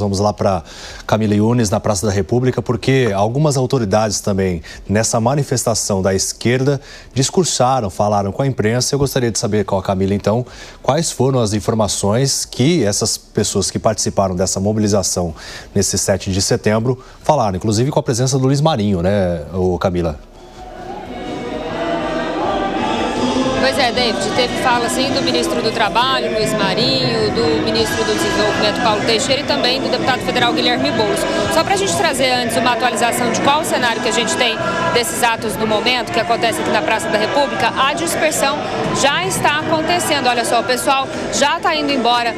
Vamos lá para Camila Yunes, na Praça da República, porque algumas autoridades também, nessa manifestação da esquerda, discursaram, falaram com a imprensa. Eu gostaria de saber com a Camila, então, quais foram as informações que essas pessoas que participaram dessa mobilização nesse 7 de setembro falaram, inclusive com a presença do Luiz Marinho, né, Camila? Pois é, David, teve fala assim do ministro do Trabalho, Luiz Marinho, do ministro do Desenvolvimento, Paulo Teixeira, e também do deputado federal Guilherme Boulos. Só para a gente trazer antes uma atualização de qual o cenário que a gente tem desses atos no momento, que acontece aqui na Praça da República, a dispersão já está acontecendo. Olha só, o pessoal já está indo embora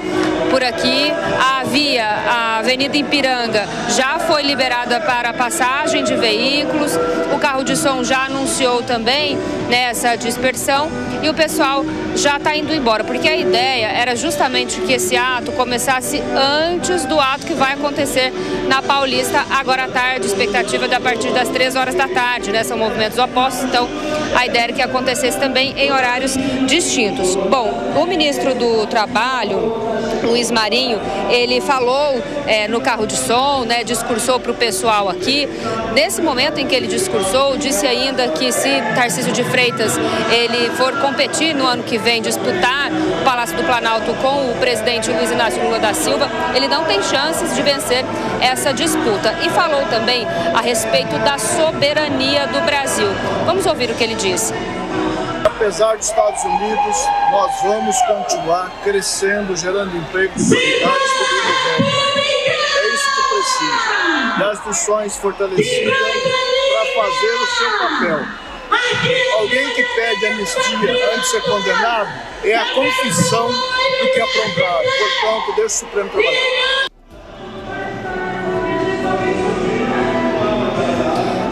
por aqui. A Avenida Ipiranga já foi liberada para passagem de veículos. O carro de som já anunciou também nessa dispersão. E o pessoal já está indo embora, porque a ideia era justamente que esse ato começasse antes do ato que vai acontecer na Paulista agora à tarde, expectativa de a partir das 3 horas da tarde, né? São movimentos opostos, então a ideia era que acontecesse também em horários distintos. Bom, o ministro do Trabalho, Luiz Marinho, ele falou no carro de som, né, discursou para o pessoal aqui. Nesse momento em que ele discursou, disse ainda que se Tarcísio de Freitas ele for competir no ano que vem, disputar o Palácio do Planalto com o presidente Luiz Inácio Lula da Silva, ele não tem chances de vencer essa disputa. E falou também a respeito da soberania do Brasil. Vamos ouvir o que ele disse. Apesar dos Estados Unidos, nós vamos continuar crescendo, gerando emprego de qualidade e sobrevivendo. É isso que precisa. Das instituições fortalecidas para fazer o seu papel. Alguém que pede anistia antes de ser condenado é a confissão do que aprontaram. Portanto, deixa o Supremo trabalhar.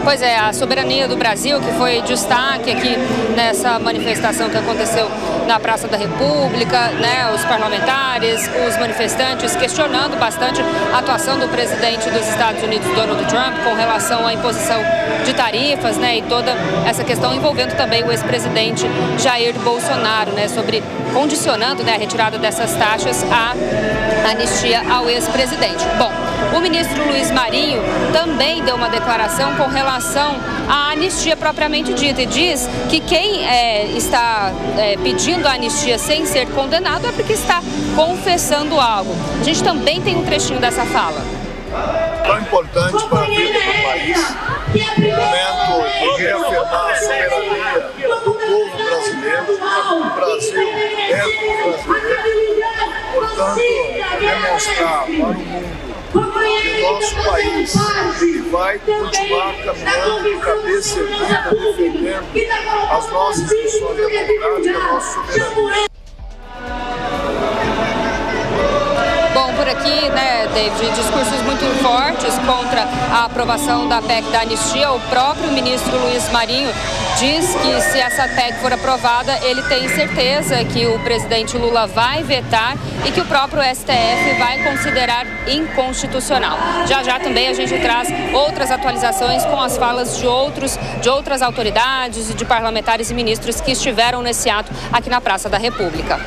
Pois é, a soberania do Brasil, que foi destaque aqui nessa manifestação que aconteceu na Praça da República, né? Os parlamentares, os manifestantes questionando bastante a atuação do presidente dos Estados Unidos, Donald Trump, com relação à imposição de tarifas, né? E toda essa questão envolvendo também o ex-presidente Jair Bolsonaro, né? Sobre condicionando, né, a retirada dessas taxas à anistia ao ex-presidente. Bom, o ministro Luiz Marinho também deu uma declaração com relação à anistia propriamente dita e diz que quem está pedindo a anistia sem ser condenado é porque está confessando algo. A gente também tem um trechinho dessa fala. Tão importante para a vida do país, momento de reafirmar a soberania do povo brasileiro, o Brasil é do brasileiro, portanto, demonstrar para o mundo que o nosso país vai continuar caminhando de cabeça erguida, defendendo as nossas instituições democráticas, a nossa soberania. Bom, por aqui, né, David, discursos muito fortes contra a aprovação da PEC da anistia. O próprio ministro Luiz Marinho diz que se essa PEC for aprovada, ele tem certeza que o presidente Lula vai vetar e que o próprio STF vai considerar inconstitucional. Já já também a gente traz outras atualizações com as falas de outras autoridades e de parlamentares e ministros que estiveram nesse ato aqui na Praça da República.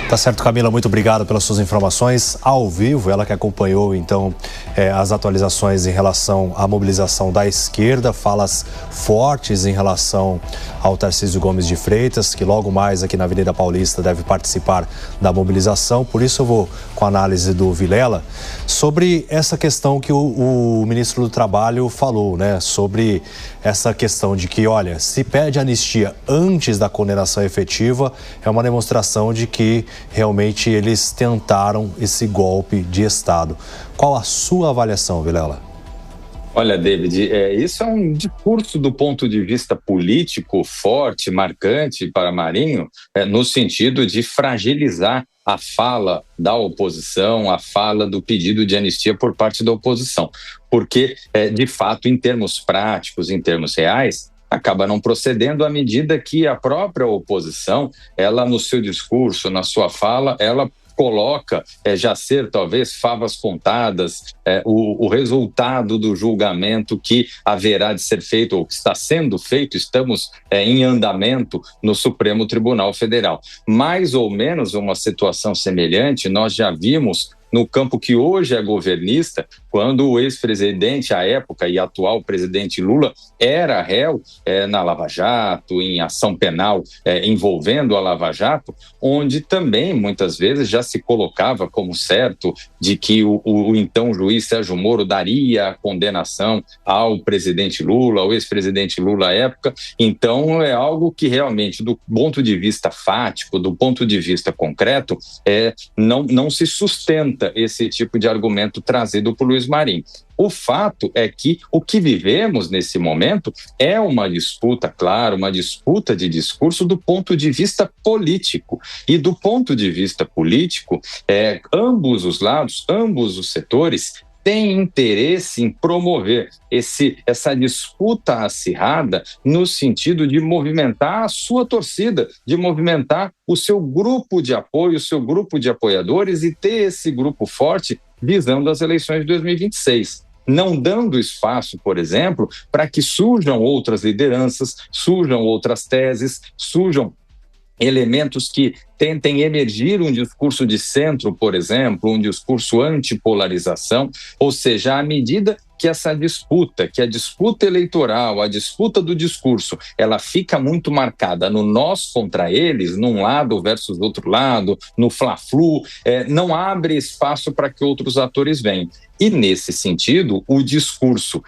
Tá certo, Camila, muito obrigado pelas suas informações ao vivo. Ela que acompanhou, então, as atualizações em relação à mobilização da esquerda, falas fortes em relação ao Tarcísio Gomes de Freitas, que logo mais aqui na Avenida Paulista deve participar da mobilização. Por isso eu vou com a análise do Vilela sobre essa questão que o ministro do Trabalho falou, né? Sobre essa questão de que, olha, se pede anistia antes da condenação efetiva, é uma demonstração de que realmente eles tentaram esse golpe de Estado. Qual a sua avaliação, Vilela? Olha, David, isso é um discurso do ponto de vista político forte, marcante para Marinho, no sentido de fragilizar a fala da oposição, a fala do pedido de anistia por parte da oposição. Porque, de fato, em termos práticos, em termos reais, acaba não procedendo à medida que a própria oposição, ela no seu discurso, na sua fala, ela coloca já ser talvez favas contadas, o resultado do julgamento que haverá de ser feito ou que está sendo feito, estamos em andamento no Supremo Tribunal Federal. Mais ou menos uma situação semelhante nós já vimos no campo que hoje é governista, quando o ex-presidente, à época, e atual presidente Lula, era réu na Lava Jato, em ação penal envolvendo a Lava Jato, onde também, muitas vezes, já se colocava como certo de que o então juiz Sérgio Moro daria a condenação ao presidente Lula, ao ex-presidente Lula à época. Então, é algo que realmente, do ponto de vista fático, do ponto de vista concreto, não se sustenta esse tipo de argumento trazido por Luiz Marinho. O fato é que o que vivemos nesse momento é uma disputa, claro, uma disputa de discurso do ponto de vista político. E do ponto de vista político, ambos os lados, ambos os setores têm interesse em promover essa disputa acirrada no sentido de movimentar a sua torcida, de movimentar o seu grupo de apoio, o seu grupo de apoiadores e ter esse grupo forte visando as eleições de 2026. Não dando espaço, por exemplo, para que surjam outras lideranças, surjam outras teses, surjam elementos que tentem emergir um discurso de centro, por exemplo, um discurso antipolarização, ou seja, à medida que essa disputa, que a disputa eleitoral, a disputa do discurso, ela fica muito marcada no nós contra eles, num lado versus outro lado, no fla-flu, não abre espaço para que outros atores venham. E, nesse sentido, o discurso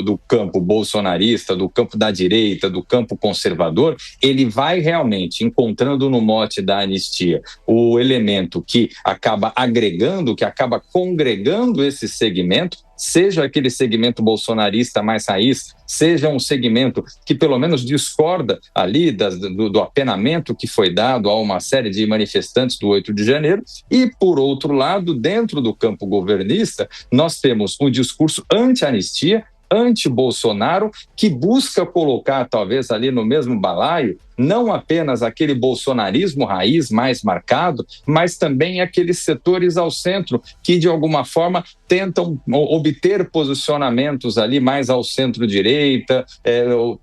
do campo bolsonarista, do campo da direita, do campo conservador, ele vai realmente encontrando no mote da anistia o elemento que acaba agregando, que acaba congregando esse segmento, seja aquele segmento bolsonarista mais raiz, seja um segmento que pelo menos discorda ali do apenamento que foi dado a uma série de manifestantes do 8 de janeiro, e por outro lado, dentro do campo governista, nós temos um discurso anti-anistia, anti-Bolsonaro, que busca colocar talvez ali no mesmo balaio não apenas aquele bolsonarismo raiz mais marcado, mas também aqueles setores ao centro que de alguma forma tentam obter posicionamentos ali mais ao centro-direita,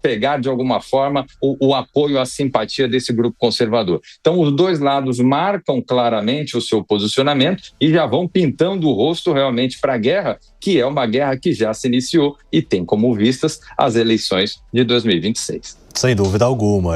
pegar de alguma forma o apoio, a simpatia desse grupo conservador. Então os dois lados marcam claramente o seu posicionamento e já vão pintando o rosto realmente para a guerra, que é uma guerra que já se iniciou e tem como vistas as eleições de 2026. Sem dúvida alguma.